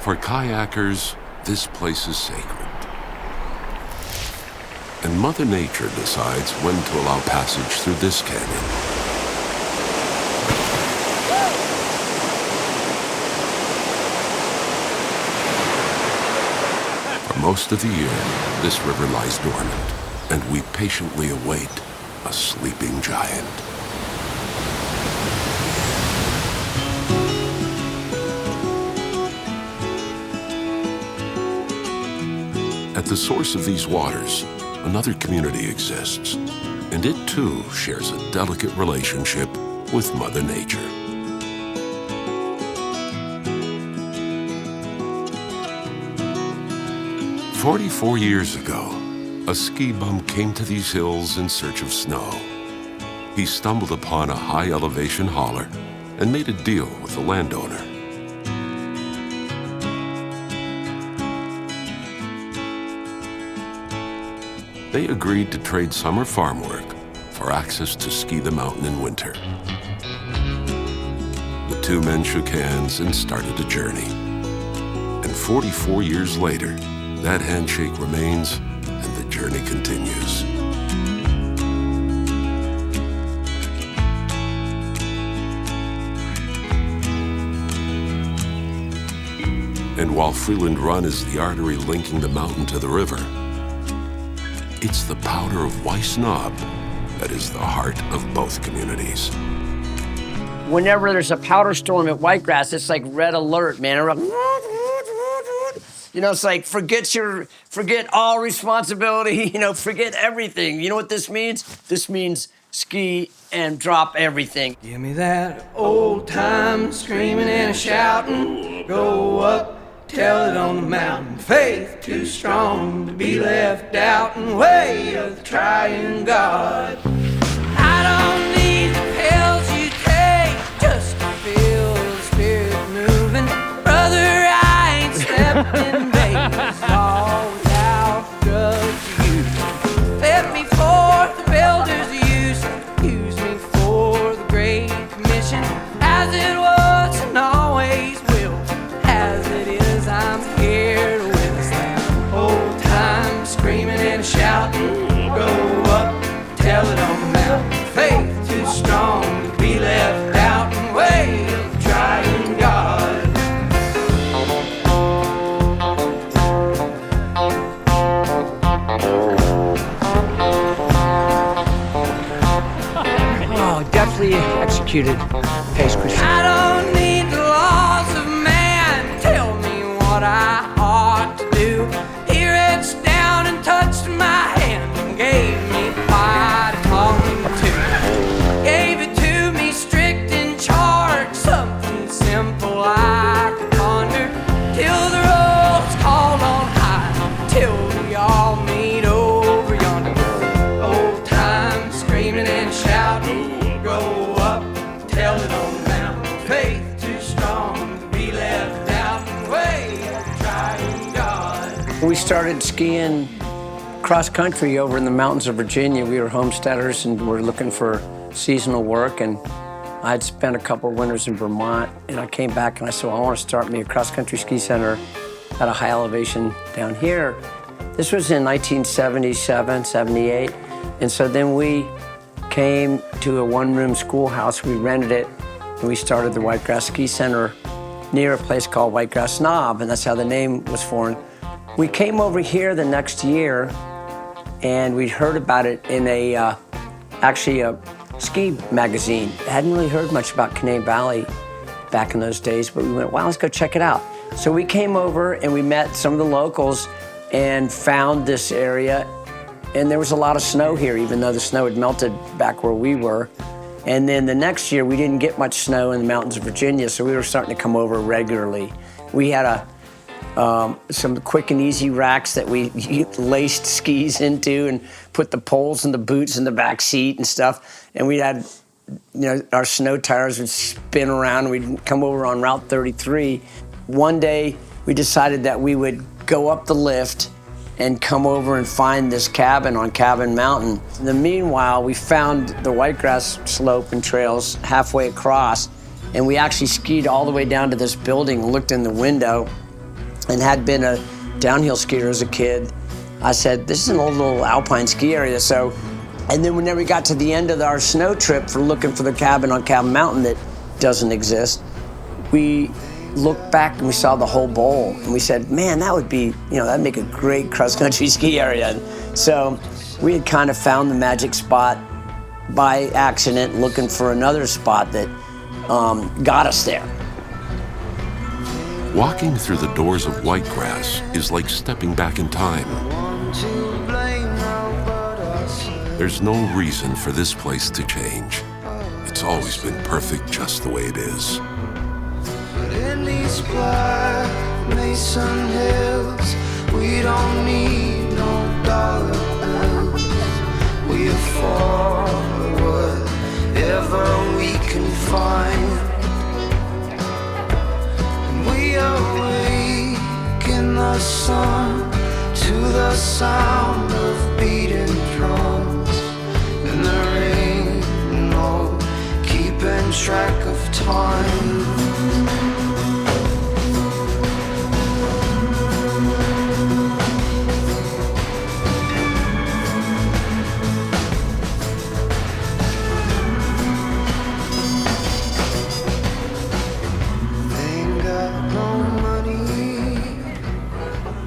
For kayakers, this place is sacred. And Mother Nature decides when to allow passage through this canyon. For most of the year, this river lies dormant, and we patiently await a sleeping giant. At the source of these waters, another community exists, and it too shares a delicate relationship with Mother Nature. "44 years ago, a ski bum came to these hills in search of snow. He stumbled upon a high-elevation holler and made a deal with the landowner. They agreed to trade summer farm work for access to ski the mountain in winter. The two men shook hands and started a journey. And 44 years later, that handshake remains and the journey continues. And while Freeland Run is the artery linking the mountain to the river, it's the powder of Weiss Knob that is the heart of both communities. Whenever there's a powder storm at Whitegrass, it's like red alert, man. You know, it's like forget all responsibility, forget everything. You know what this means? This means ski and drop everything. Give me that old time screaming and shouting. Go up, tell it on the mountain. Faith too strong to be left out in way of the trying God. I don't need the pills you take just to feel the spirit moving. Brother, I ain't slept in days all without drugs to use. Let me for the builder's use. Use me for the Great Commission. As it was and always will. As it is, I'm here to witness that old time screaming and shouting. Go up, tell it on the mountain. Faith too strong to be left out in way of trying God. Oh, definitely executed Pace Crusade. I don't need the laws of man. Tell me what I ought to do. He reached down and touched my hand and gave me quite a talking to. Gave it to me strict in charge, something simple I could ponder. Till the roll's called on high, till we all meet over yonder. Old time screaming and shouting. Go up, tell it on the mountain. Faith too strong to be left out in way of trying God. We started skiing cross country over in the mountains of Virginia. We were homesteaders and were looking for seasonal work, and I'd spent a couple of winters in Vermont, and I came back and I said, well, I want to start me a cross-country ski center at a high elevation down here. This was in 1977, 78, and so then we came to a one-room schoolhouse. We rented it, and we started the Whitegrass Ski Center near a place called Whitegrass Knob, and that's how the name was formed. We came over here the next year, and we'd heard about it in actually a ski magazine. I hadn't really heard much about Canaan Valley back in those days, but we went, wow, let's go check it out. So we came over and we met some of the locals and found this area, and there was a lot of snow here, even though the snow had melted back where we were. And then the next year, we didn't get much snow in the mountains of Virginia, so we were starting to come over regularly. We had some quick and easy racks that we laced skis into and put the poles and the boots in the back seat and stuff. And we had, our snow tires would spin around. We'd come over on Route 33. One day, we decided that we would go up the lift and come over and find this cabin on Cabin Mountain. In the meanwhile, we found the Whitegrass slope and trails halfway across, and we actually skied all the way down to this building and looked in the window. and had been a downhill skier as a kid, I said, this is an old little alpine ski area. So, and then whenever we got to the end of our snow trip for looking for the cabin on Cabin Mountain that doesn't exist, we looked back and we saw the whole bowl. And we said, man, that would be, that'd make a great cross-country ski area. And so we had kind of found the magic spot by accident, looking for another spot that got us there. Walking through the doors of Whitegrass is like stepping back in time. There's no reason for this place to change. It's always been perfect just the way it is. But in these black Mason hills, we don't need no dollar bills. We afford whatever we can find. We awake in the sun to the sound of beating drums. And there ain't no keeping track of time.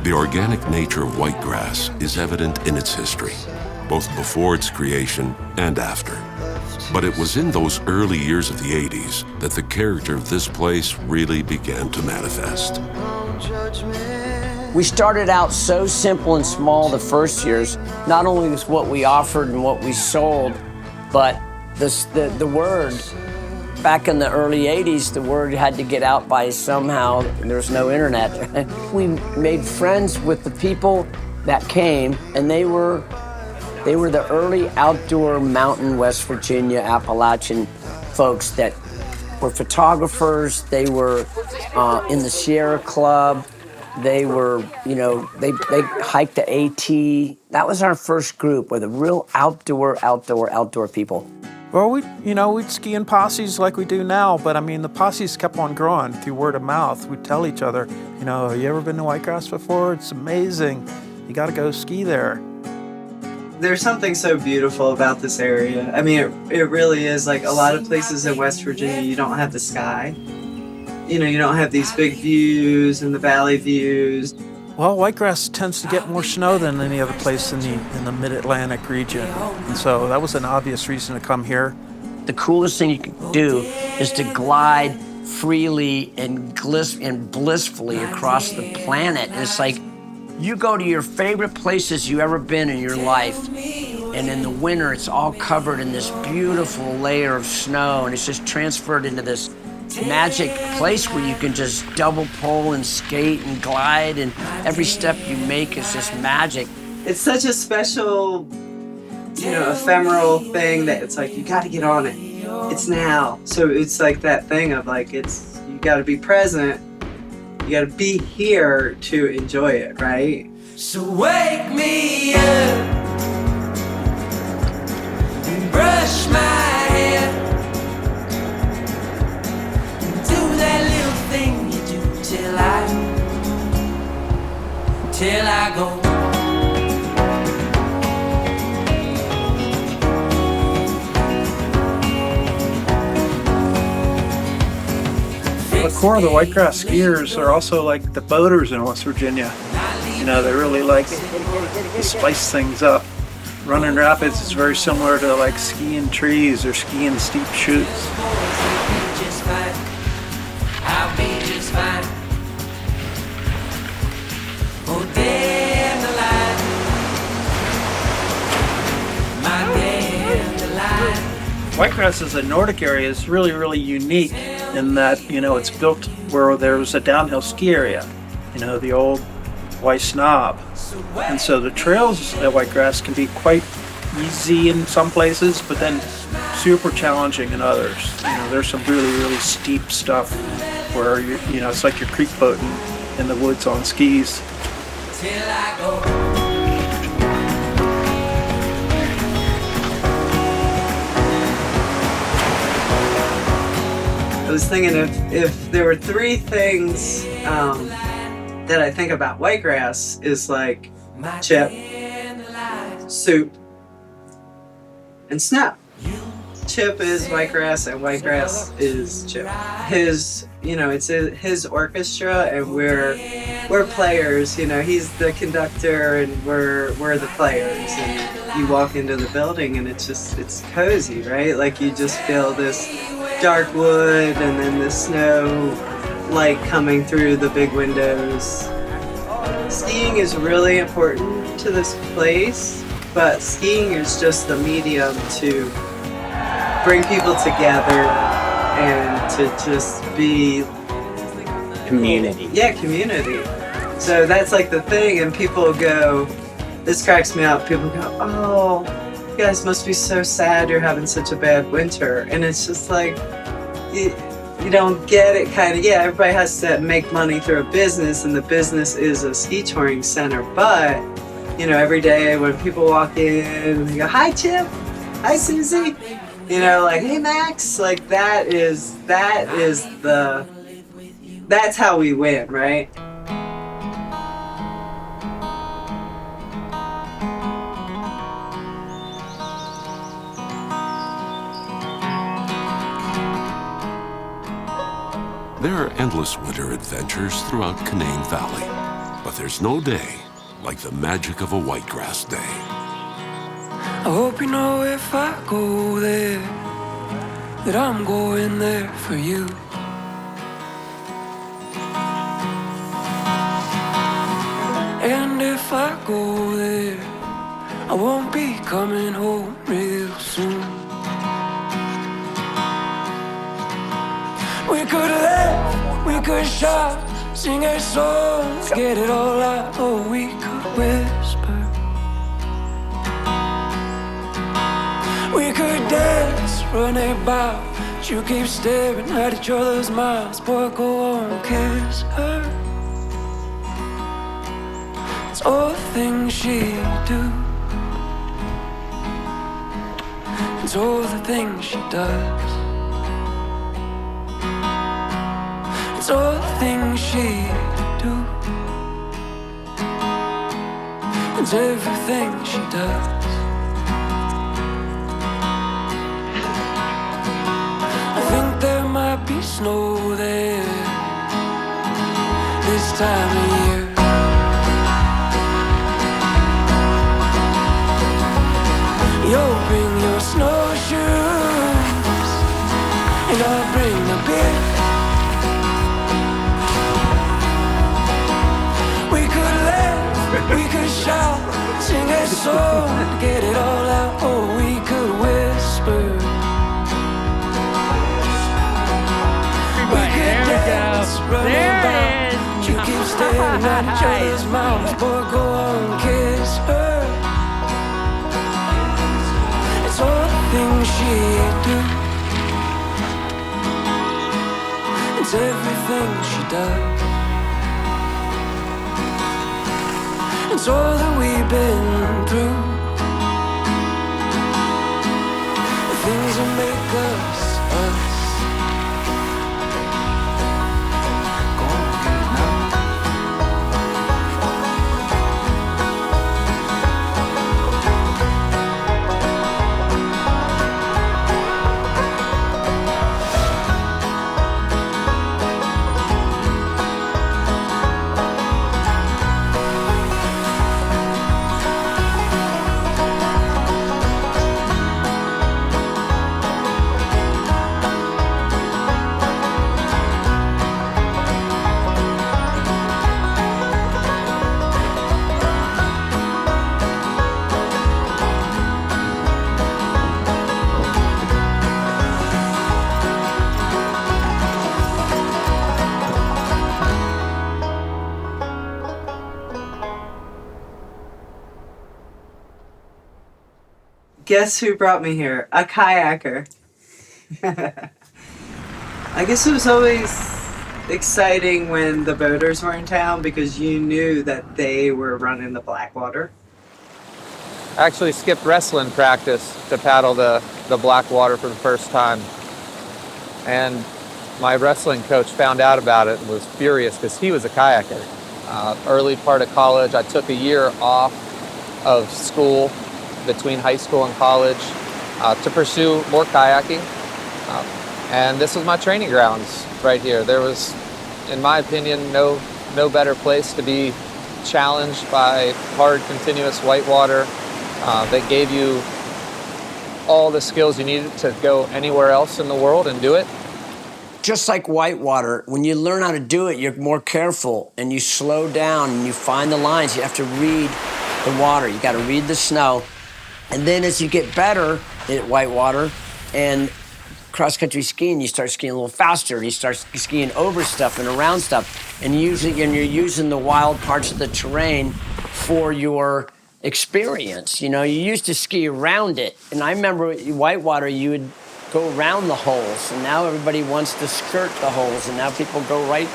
The organic nature of Whitegrass is evident in its history, both before its creation and after. But it was in those early years of the 80s that the character of this place really began to manifest. We started out so simple and small the first years. Not only was what we offered and what we sold, but the word. Back in the early 80s, the word had to get out by somehow. There's no internet. We made friends with the people that came, and they were the early outdoor mountain West Virginia Appalachian folks that were photographers. They were in the Sierra Club. They were, they hiked the AT. That was our first group, with the real outdoor people. Well, we'd ski in posses like we do now, but I mean, the posses kept on growing through word of mouth. We'd tell each other, have you ever been to Whitegrass before? It's amazing. You got to go ski there. There's something so beautiful about this area. I mean, it really is. Like a lot of places in West Virginia, you don't have the sky. You don't have these big views and the valley views. Well, Whitegrass tends to get more snow than any other place in the mid-Atlantic region. And so that was an obvious reason to come here. The coolest thing you can do is to glide freely and blissfully across the planet. And it's like you go to your favorite places you've ever been in your life, and in the winter it's all covered in this beautiful layer of snow, and it's just transferred into this magic place where you can just double pole and skate and glide, and every step you make is just magic. It's such a special, ephemeral thing that it's like, you got to get on it. It's now. So it's like that thing of like, you got to be present. You got to be here to enjoy it, right? So wake me up and brush my hair. Till I go. The core of the Whitegrass skiers are also like the boaters in West Virginia. They really like to spice things up. Running rapids is very similar to like skiing trees or skiing steep chutes. I'll be just fine. Whitegrass as a Nordic area is really, really unique in that, it's built where there was a downhill ski area, the old Weiss Knob. And so the trails at Whitegrass can be quite easy in some places, but then super challenging in others. There's some really, really steep stuff where it's like you're creek boating in the woods on skis. Till I go. I was thinking if there were three things that I think about whitegrass is like chip, soup, and snow. Chip is whitegrass and whitegrass is chip. His, it's his orchestra and we're players. He's the conductor and we're the players. And you walk into the building and it's cozy, right? Like you just feel this dark wood and then the snow light coming through the big windows. Skiing is really important to this place, but skiing is just the medium to bring people together and to just be community. Yeah, community. So that's like the thing, and people go, this cracks me up, people go, oh, you guys must be so sad you're having such a bad winter. And it's just like, you don't get it kind of, yeah, everybody has to make money through a business, and the business is a ski touring center, but, every day when people walk in, they go, hi, Chip, hi, Susie. Like, hey, Max, like that's how we win, right? There are endless winter adventures throughout Canaan Valley, but there's no day like the magic of a whitegrass day. I hope you know if I go there, that I'm going there for you. And if I go there, I won't be coming home real soon. We could laugh, we could shout, sing a song, get it all out, or we could whisper. We could dance, run about, but you keep staring at each other's mouths. Boy, go on, kiss her. It's all the things she do. It's all the things she does. It's all the things she do. It's everything she does. I think there might be snow there this time of year. You'll bring your snowshoes and I'll bring the beer. We could laugh, we could shout, sing a song, get it all out, or we could whisper. We could dance, run about, you keep staring at each other's mouths, boy, go on, kiss her. It's all the things she do. It's everything she does. It's all that we've been through. The things that make us us. Go on, get it now. Guess who brought me here? A kayaker. I guess it was always exciting when the boaters were in town because you knew that they were running the Blackwater. I actually skipped wrestling practice to paddle the Blackwater for the first time. And my wrestling coach found out about it and was furious because he was a kayaker. early part of college. I took a year off of school between high school and college to pursue more kayaking. And this was my training grounds right here. There was, in my opinion, no better place to be challenged by hard, continuous whitewater that gave you all the skills you needed to go anywhere else in the world and do it. Just like whitewater, when you learn how to do it, you're more careful and you slow down and you find the lines. You have to read the water. You got to read the snow. And then as you get better at whitewater and cross-country skiing, you start skiing a little faster. You start skiing over stuff and around stuff. And you're using the wild parts of the terrain for your experience. You know, you used to ski around it. And I remember whitewater, you would go around the holes, and now everybody wants to skirt the holes, and now people go right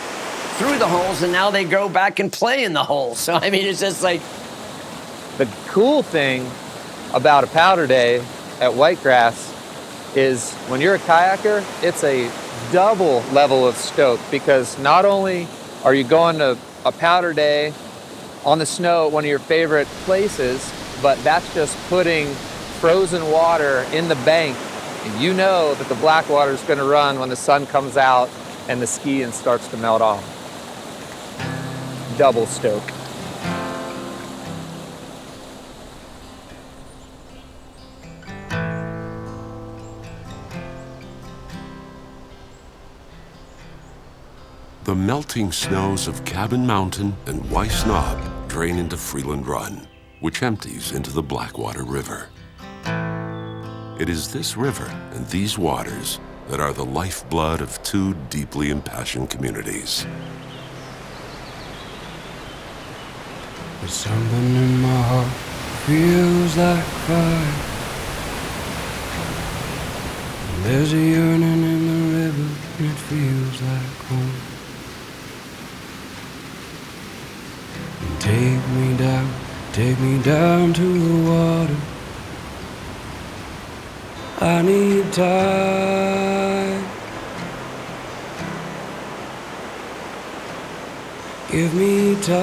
through the holes, and now they go back and play in the holes. So, I mean, it's just like... The cool thing about a powder day at Whitegrass is when you're a kayaker, it's a double level of stoke, because not only are you going to a powder day on the snow at one of your favorite places, but that's just putting frozen water in the bank. And you know that the Blackwater is going to run when the sun comes out and the skiing starts to melt off. Double stoke. The melting snows of Cabin Mountain and Weiss Knob drain into Freeland Run, which empties into the Blackwater River. It is this river and these waters that are the lifeblood of two deeply impassioned communities. There's something in my heart feels like fire. And there's a yearning in the river and it feels like home. And take me down to the water. I need time. Give me time.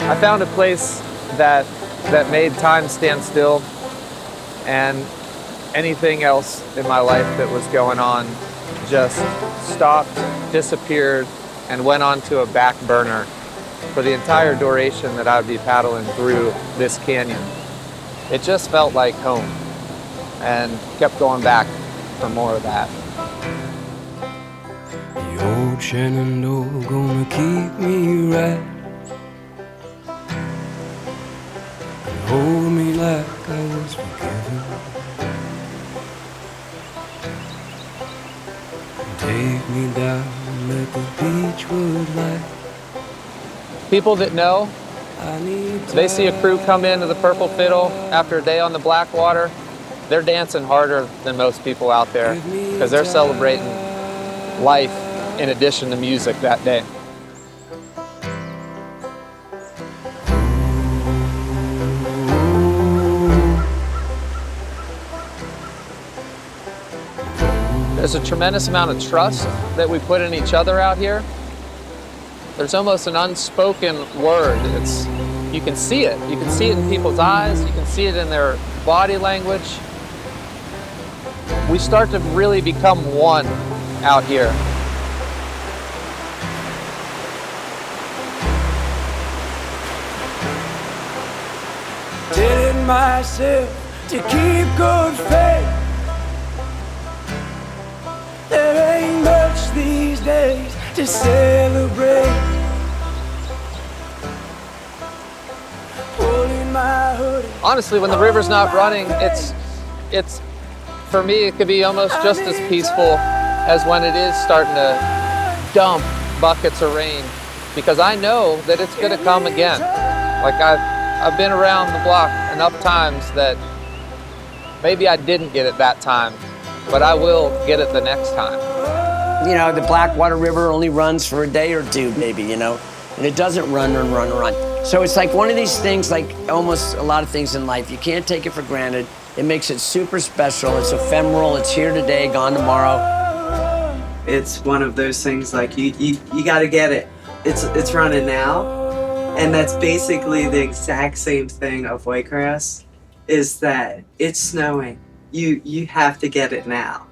I found a place that made time stand still, and anything else in my life that was going on just stopped, disappeared, and went on to a back burner for the entire duration that I would be paddling through this canyon. It just felt like home, and kept going back for more of that. The old Shenandoah gonna keep me right and hold me like I was forgiven. Take me down and let the beachwood light. People that know, they see a crew come into the Purple Fiddle after a day on the Blackwater, they're dancing harder than most people out there because they're celebrating life in addition to music that day. There's a tremendous amount of trust that we put in each other out here. There's almost an unspoken word. You can see it. You can see it in people's eyes. You can see it in their body language. We start to really become one out here. Telling myself to keep good faith. There ain't much these days to celebrate. Pulling my hoodie. Honestly, when the river's not running, it's for me, it could be almost just as peaceful as when it is starting to dump buckets of rain, because I know that it's going to come again. Like I've been around the block enough times that maybe I didn't get it that time, but I will get it the next time. You know, the Blackwater River only runs for a day or two, maybe, you know, and it doesn't run and run and run. So it's like one of these things, like almost a lot of things in life, you can't take it for granted. It makes it super special. It's ephemeral. It's here today, gone tomorrow. It's one of those things like you got to get it. It's running now, and that's basically the exact same thing of Whitegrass. Is that it's snowing. You have to get it now.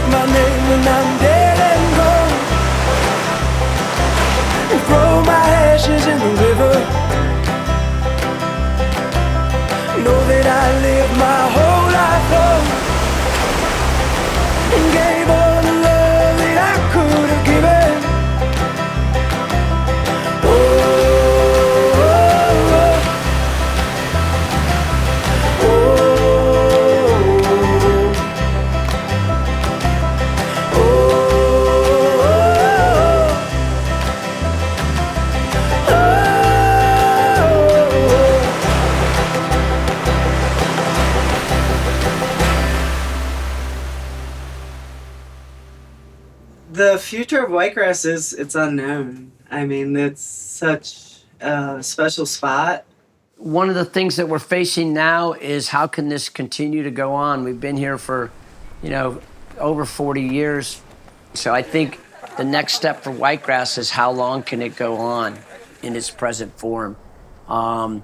My name when I'm dead and gone, and throw my ashes in the river. Know that I lived my whole life long and gave all the love that I could have given. The future of Whitegrass it's unknown. I mean, it's such a special spot. One of the things that we're facing now is how can this continue to go on? We've been here for, over 40 years. So I think the next step for Whitegrass is how long can it go on in its present form? And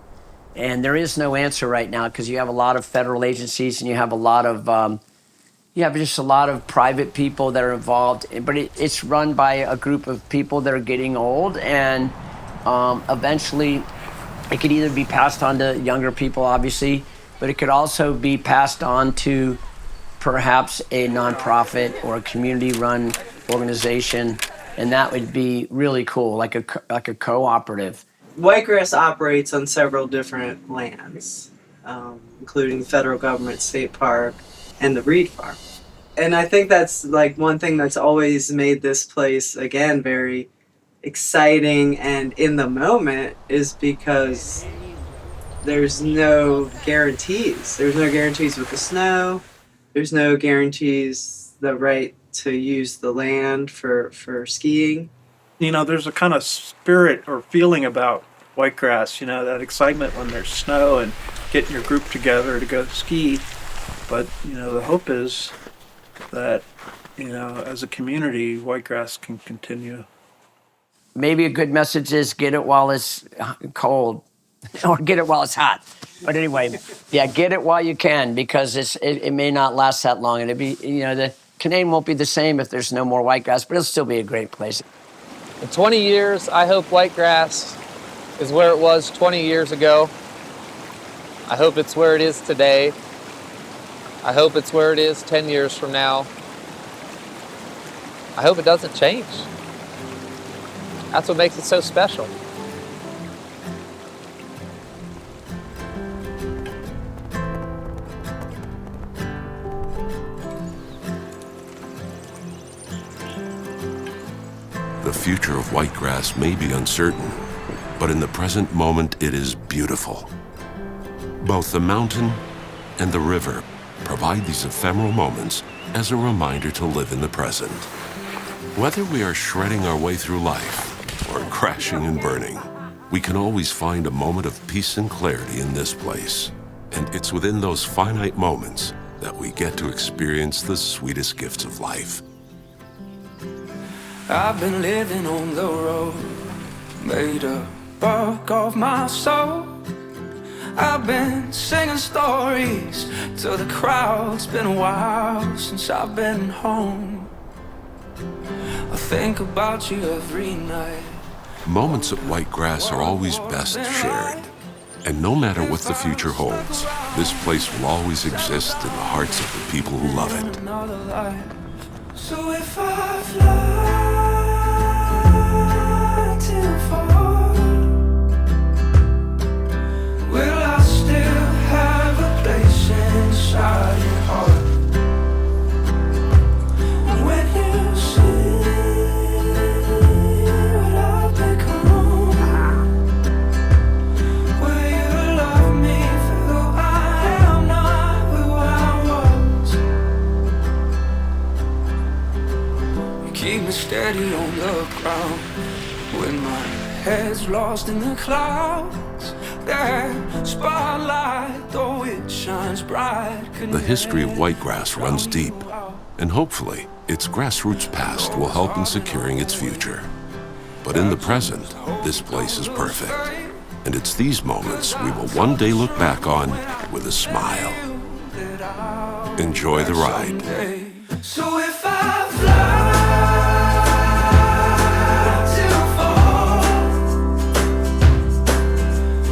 there is no answer right now because you have a lot of federal agencies and you have a lot of just a lot of private people that are involved, but it's run by a group of people that are getting old, and eventually it could either be passed on to younger people, obviously, but it could also be passed on to perhaps a nonprofit or a community-run organization, and that would be really cool, like a cooperative. Whitegrass operates on several different lands, including the federal government, state park, and the Reed Farm. And I think that's like one thing that's always made this place, again, very exciting and in the moment is because there's no guarantees. There's no guarantees with the snow. There's no guarantees the right to use the land for skiing. There's a kind of spirit or feeling about Whitegrass, that excitement when there's snow and getting your group together to go ski. But, the hope is that, as a community, Whitegrass can continue. Maybe a good message is get it while it's cold or get it while it's hot. But anyway, get it while you can because it may not last that long. And it'd be, the Canadian won't be the same if there's no more Whitegrass, but it'll still be a great place. In 20 years, I hope Whitegrass is where it was 20 years ago. I hope it's where it is today. I hope it's where it is 10 years from now. I hope it doesn't change. That's what makes it so special. The future of Whitegrass may be uncertain, but in the present moment it is beautiful. Both the mountain and the river provide these ephemeral moments as a reminder to live in the present. Whether we are shredding our way through life or crashing and burning, we can always find a moment of peace and clarity in this place. And it's within those finite moments that we get to experience the sweetest gifts of life. I've been living on the road, made a buck of my soul. I've been singing stories to the crowd. It's been a while since I've been home. I think about you every night. Moments at Whitegrass are always best shared. And no matter what the future holds, this place will always exist in the hearts of the people who love it. So if I fly too far, will I still have a place steady on the ground. When my head's lost in the clouds, that spotlight, though it shines bright. The history of Whitegrass runs deep, and hopefully its grassroots past will help in securing its future. But in the present, this place is perfect, and it's these moments we will one day look back on with a smile. Enjoy the ride. So if I fly till fall,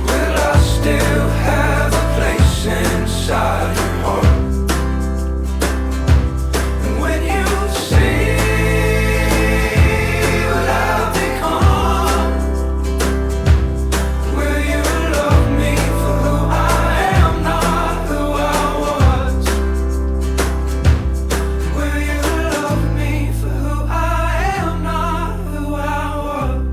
will I still have a place inside your heart? And when you see what I've become, will you love me for who I am, not who I was? Will you love me for who I am, not who I was?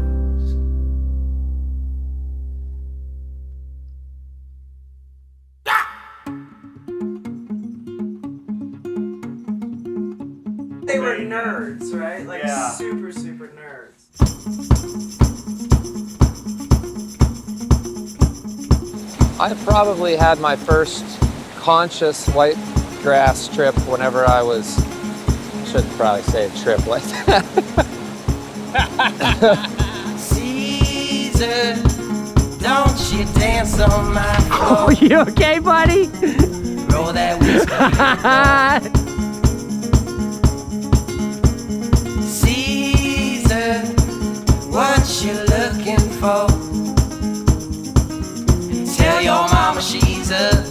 They were nerds, right? Like super nerds. I probably had my first conscious white grass trip whenever I was, shouldn't probably say a trip like that. Caesar, don't you dance on my floor. Oh, you okay, buddy? Roll that whiskey. Caesar, what you looking for? Tell your mama she's a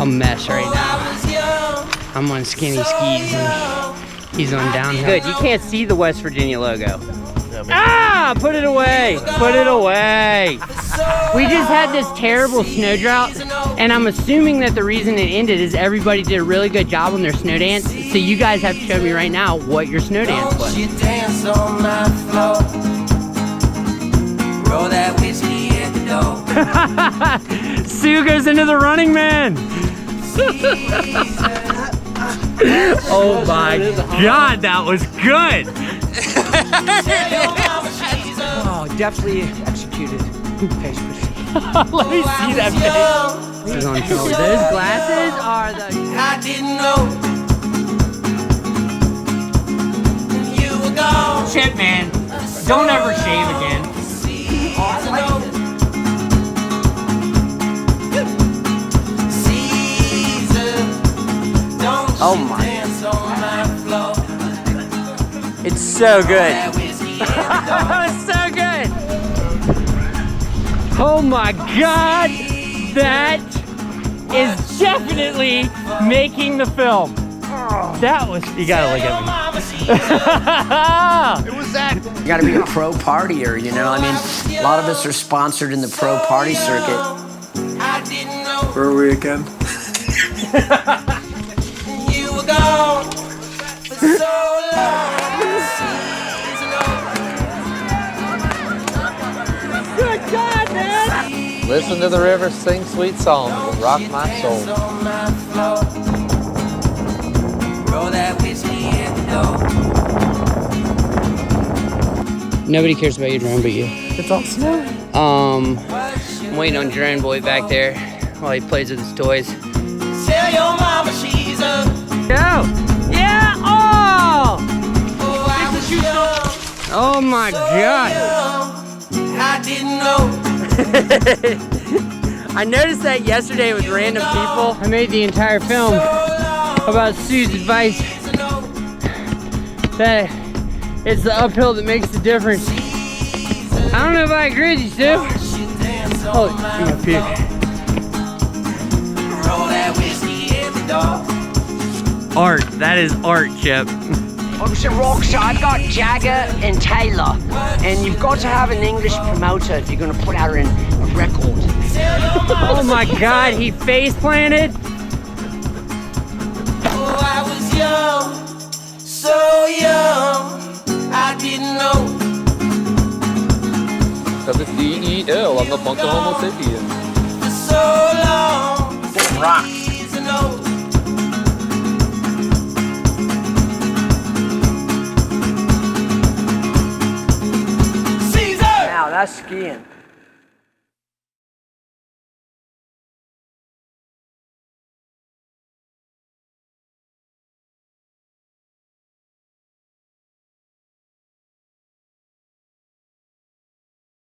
mess right now. I was young, I'm on skinny skis and he's on downhill. Good, you can't see the West Virginia logo. Ah! Put it away! Put it away! We just had this terrible snow drought, and I'm assuming that the reason it ended is everybody did a really good job on their snow dance. So you guys have to show me right now what your snow dance don't was. you dance on my floor. Roll that whiskey at the door. Sue goes into the Running Man! Oh my God, that was good! Oh, definitely executed. Face Let me see that face. This is on show. Those glasses are the... I didn't know you were gone. Shit, man. Don't ever shave again. Oh my. It's so good. It's so good. Oh my God. That is definitely making the film. That was, you gotta look at me. It was that. You gotta be a pro partier, you know? I mean, a lot of us are sponsored in the pro party circuit. Where are we again? You were gone for so long. Good God, man! Listen to the river sing sweet songs and rock my soul. Roll that whiskey at the door. Nobody cares about your drone but you. It's all snow. I'm waiting on Drone Boy back there while he plays with his toys. Tell your mama she's a Go! Yeah! Oh! oh, I was young. Oh my God! I didn't know. I noticed that yesterday with random people. I made the entire film about Sue's advice that it's the uphill that makes the difference. I don't know if I agree with you, Sue. Oh, you're gonna puke. Roll that whiskey at the door. Art. That is art, Chip. Obviously, Rocks, I've got Jagger and Taylor, and you've got to have an English promoter if you're going to put out a record. Oh my God, he face planted. Oh, I was young, so young, I didn't know. Because it's D-E-L, I'm the punk of Homo sapien. For so long, Rock. skiing.